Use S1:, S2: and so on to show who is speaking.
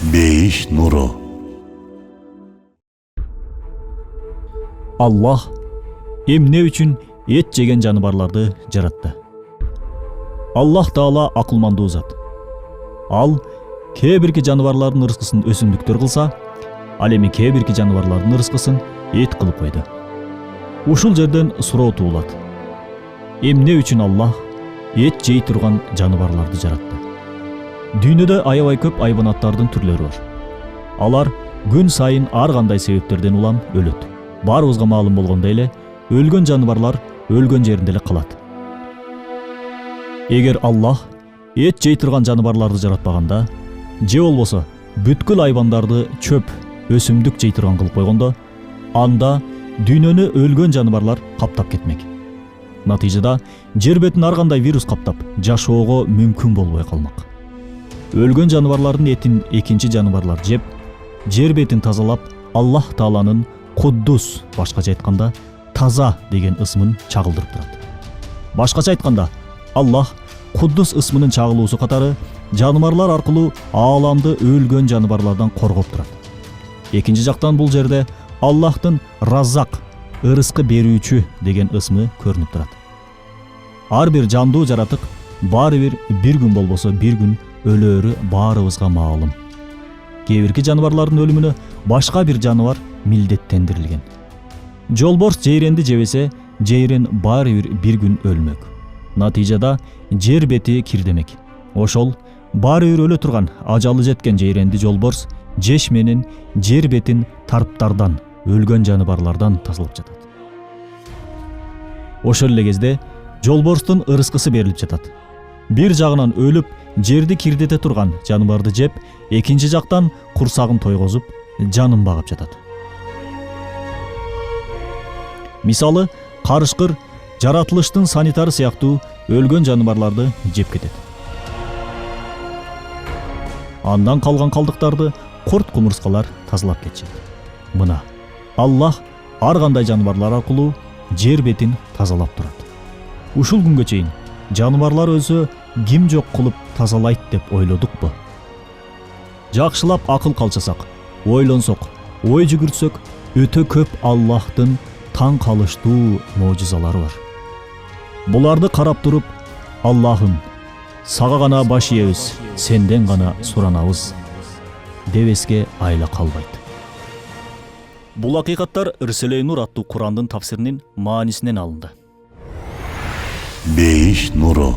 S1: Бейиш нуру.
S2: Аллах эмне үчүн эт жеген жаныбарларды жаратты. Аллах Таала акылмандуу зат. Ал кээ бирки жаныбарлардын ырыскысын өсүмдүктөр кылса, ал эми кээ бирки жаныбарлардын ырыскысын эт кылып койду. Ушул жерден суроо туулат. Эмне үчүн Аллах эт жей турган жаныбарларды жаратты? Дүйнөдө аябай көп айбанаттардын түрлөрү бар. Алар күн сайын ар кандай себептерден улам өлөт. Баарыбызга маалым болгондой эле, өлгөн жаныбарлар өлгөн жеринде эле калат. Эгер Аллах эт жей турган жаныбарларды жаратпаганда, же болбосо бүткүл айбандарды чөп, өсүмдүк жей турган кылып койгондо, анда дүйнөнү өлгөн жаныбарлар каптап кетмек. Натыйжада жер бетин ар кандай вирус каптап, жашоого мүмкүн болбой калмак. Өлгөн жаныбарлардын этин экинчи жаныбарлар жеп, жер бетин тазалап, Аллах Тааланын Куддус, башкача айтканда, таза деген ысмын чагылдырып турат. Башкача айтканда, Аллах Куддус ысмынын чагылуусу катары жаныбарлар аркылуу ааламды өлгөн жаныбарлардан коргоп турат. Экинчи жактан бул жерде Аллахтын Раззак, ырыскы берүүчү деген ысмы көрүнүп турат. Ар бир жандуу жаратык баары бир күн болбосо бир күн өлөөрү баарыбызга маалым. Кээ бирки жаныбарлардын өлүмүнө башка бир жаныбар милдеттендирилген. Жолборс жейренди жебесе, жейрен баары бир күн өлмөк. Натыйжада жер бети кирдемек. Ошол баары бир өлө турган ажалы жеткен жейренди жолборс жеш менен жер бетин тарптардан, өлгөн жаныбарлардан тазалап жатат. Ошол эле кезде жолборстун ырыскысы берилип жатат. Бир жагынан өлүп, жерди кирдете турган жаныбарды жеп, экинчи жактан курсагын тойгозуп, жанын багып жатат. Мисалы, карышкыр жаратылыштын санитары сыяктуу өлгөн жаныбарларды жеп кетет. Андан калган калдыктарды курт-кумурскалар тазалап кетишет. Мына Аллах ар кандай жаныбарлар аркылуу жер бетин тазалап турат. Ушул күнгө чейин жаныбарлар өлсө ким жок кылып тазалайт деп ойлодукпу? Жакшылап акыл калчасак, ойлонсок, ой жүгүртсөк, өтө көп Аллахтын таң калыштуу можизалары бар. Буларды карап туруп, Аллахым, сага гана баш ийебиз, сенден гана суранабыз дебеске айла калбайт. Бул акыйкаттар Рисале-и Нур аттуу Курандын тафсиринин маанисинен алынды.
S1: Бейиш нуру.